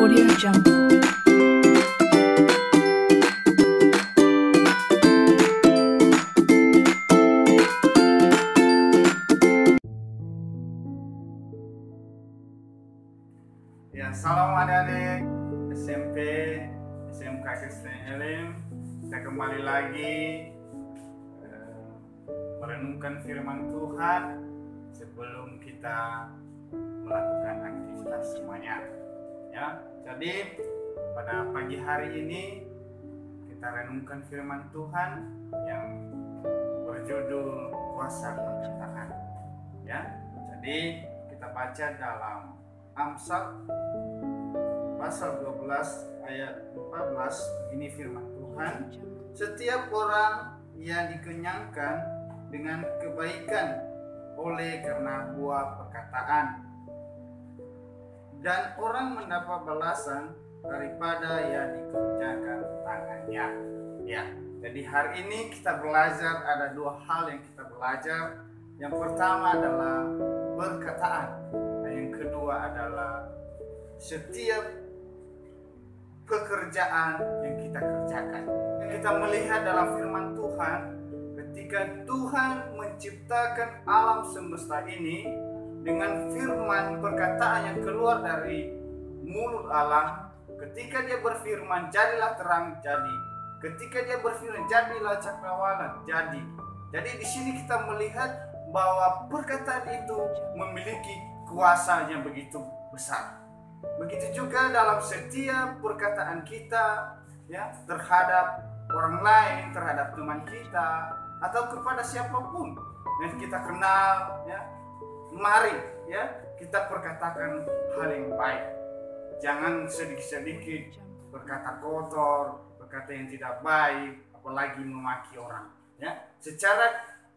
Audio Jungle. Ya, salam adik-adik SMP, SMK Kristen Elim. Kita kembali lagi merenungkan firman Tuhan sebelum kita melakukan aktivitas semuanya. Ya, jadi pada pagi hari ini kita renungkan firman Tuhan yang berjudul kuasa perkataan. Ya, jadi kita baca dalam Amsal pasal 12 ayat 14. Ini firman Tuhan. Setiap orang yang dikenyangkan dengan kebaikan oleh karena buah perkataan, dan orang mendapat balasan daripada yang dikerjakan tangannya. Ya, jadi hari ini kita belajar, ada dua hal yang kita belajar. Yang pertama adalah perkataan, dan yang kedua adalah setiap pekerjaan yang kita kerjakan. Yang kita melihat dalam firman Tuhan, ketika Tuhan menciptakan alam semesta ini dengan firman perkataan yang keluar dari mulut Allah, ketika dia berfirman jadilah terang, jadi. Ketika dia berfirman jadilah cakrawala, jadi. Jadi di sini kita melihat bahwa perkataan itu memiliki kuasa yang begitu besar. Begitu juga dalam setiap perkataan kita, ya, terhadap orang lain, terhadap teman kita, atau kepada siapapun yang kita kenal, ya, mari, ya, kita perkatakan hal yang baik. Jangan sedikit-sedikit berkata kotor, berkata yang tidak baik, apalagi memaki orang. Ya, secara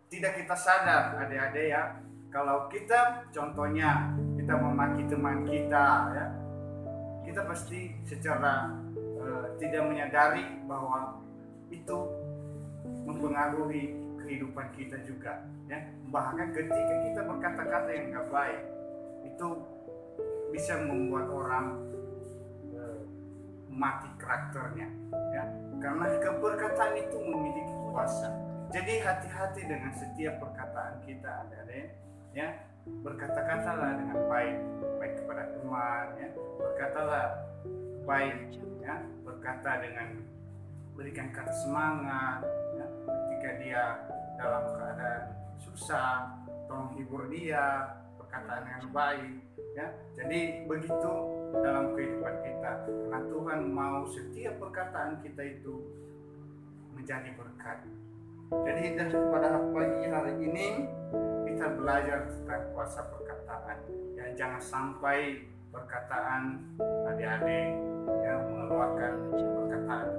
tidak kita sadar, adik-adik, ya, kalau kita contohnya kita memaki teman kita, ya, kita pasti secara tidak menyadari bahwa itu mempengaruhi kehidupan kita juga, ya. Bahkan ketika kita berkata-kata yang nggak baik, itu bisa membuat orang mati karakternya, ya, karena keperkataan itu memiliki kuasa. Jadi hati-hati dengan setiap perkataan kita, adik-adik, ya. Berkata-katalah dengan baik, baik kepada teman, ya. Berkatalah baik, ya. Berkata dengan berikan kata semangat, ya. Ketika dia dalam keadaan susah, tolong hibur dia, perkataan yang baik, ya. Jadi begitu dalam kehidupan kita, karena Tuhan mau setiap perkataan kita itu menjadi berkat. Jadi pada pagi hari ini kita belajar tentang kuasa perkataan. Ya, jangan sampai perkataan adik-adik yang mengeluarkan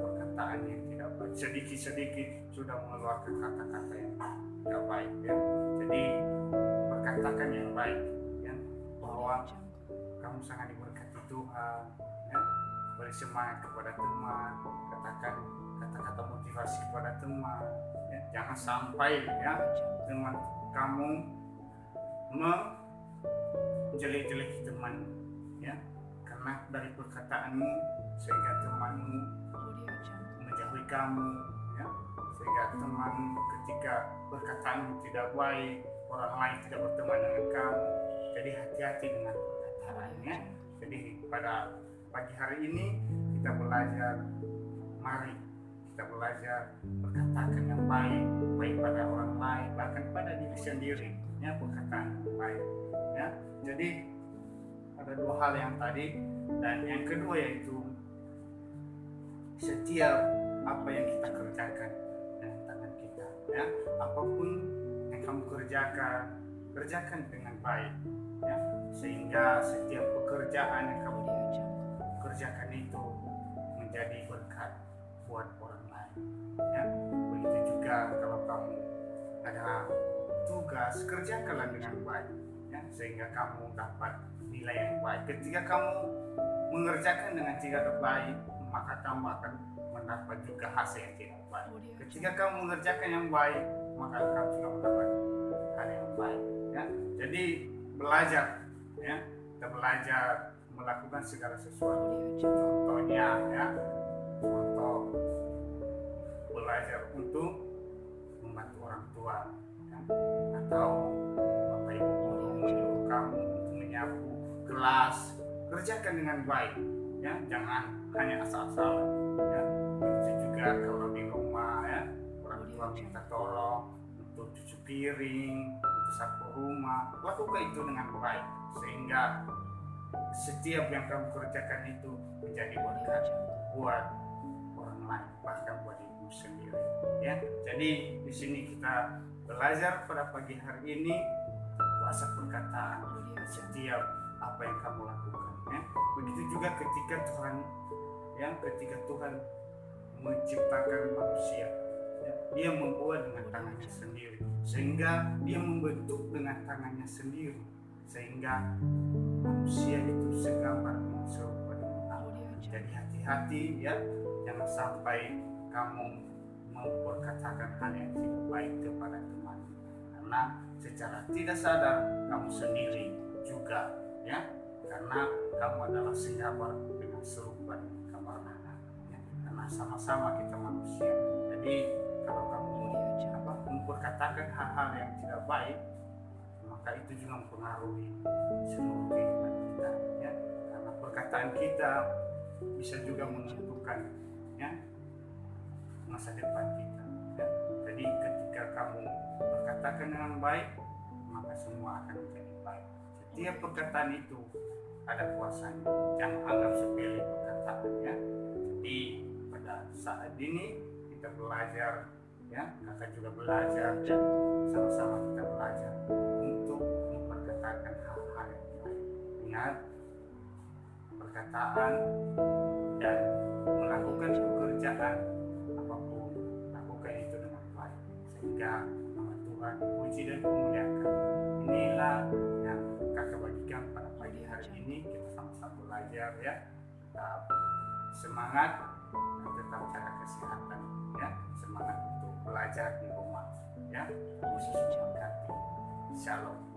perkataan yang tidak baik. Sedikit-sedikit sudah mengeluarkan kata-kata yang tidak baik, ya. Jadi perkatakan yang baik, ya, bahwa kamu sangat diberkati Tuhan, ya. Beri semangat kepada teman, katakan kata-kata motivasi kepada teman, ya. Jangan sampai, ya, teman kamu menjelek-jeleki teman, ya, karena dari perkataanmu sehingga temanmu menjauhi kamu, ya, sehingga teman ketika perkataanmu tidak baik, orang lain tidak berteman dengan kamu. Jadi hati-hati dengan perkataannya. Jadi pada pagi hari ini kita belajar, mari kita belajar berkatakan yang baik, baik pada orang lain, bahkan pada diri sendiri, ya, perkataan yang baik, ya. Jadi ada dua hal yang tadi, dan yang kedua yaitu setiap apa yang kita kerjakan dengan tangan kita, ya, apapun yang kamu kerjakan dengan baik, ya, sehingga setiap pekerjaan yang kamu kerjakan itu menjadi berkat buat orang lain, ya. Begitu juga kalau kamu ada tugas, kerjakanlah dengan baik, ya, sehingga kamu dapat nilai yang baik. Ketika kamu mengerjakan dengan tidak baik, maka kamu akan mendapat juga hasil yang tidak baik. Ketika kamu mengerjakan yang baik, maka kamu juga mendapat hal yang baik, ya. Jadi belajar, ya, kita belajar melakukan segala sesuatu. Contohnya ya, contoh belajar untuk membantu orang tua ya. Atau Bapak Ibu guru menyuruh kamu untuk menyapu kelas, kerjakan dengan baik ya, jangan hanya asal-asalan ya. Begitu juga kalau di rumah ya, orang tua minta tolong untuk cuci piring, untuk sapu rumah, lakukan itu dengan baik sehingga setiap yang kamu kerjakan itu menjadi berkat buat orang lain, bahkan buat ibu sendiri ya. Jadi di sini kita belajar pada pagi hari ini kuasa perkataan setiap apa yang kamu lakukan ya. Begitu juga ketika Tuhan menciptakan manusia ya, dia membuat dengan tangannya sendiri, sehingga dia membentuk dengan tangannya sendiri, sehingga manusia itu segambar serupa dengan Allah. Jadi hati-hati ya, jangan sampai kamu memperkatakan hal yang tidak baik kepada teman, karena secara tidak sadar kamu sendiri juga ya, karena kamu adalah segambar dengan serupa dengan gambar Allah ya. Karena sama-sama kita manusia. Jadi kalau kamu memperkatakan hal-hal yang tidak baik, maka itu juga mempengaruhi seluruh kehidupan kita ya. Karena perkataan kita bisa juga menentukan ya masa depan kita ya. Jadi ketika kamu berkatakan dengan baik, maka semua akan menjadi baik. Setiap perkataan itu ada kuasanya, jangan anggap sepele perkataan ya. Jadi pada saat ini kita belajar ya, kakak juga belajar dan sama-sama kita belajar untuk memperkatakan hal-hal yang baik. Ingat, perkataan dan melakukan pekerjaan apapun, lakukan itu dengan baik sehingga nama Tuhan dipuji dan dimuliakan. Inilah yang kakak bagikan pada pagi hari ini. Kita sama-sama belajar ya, tetap semangat dan tetap jaga kesehatan ya, semangat untuk belajar di rumah ya. Khusus berkati. Shalom.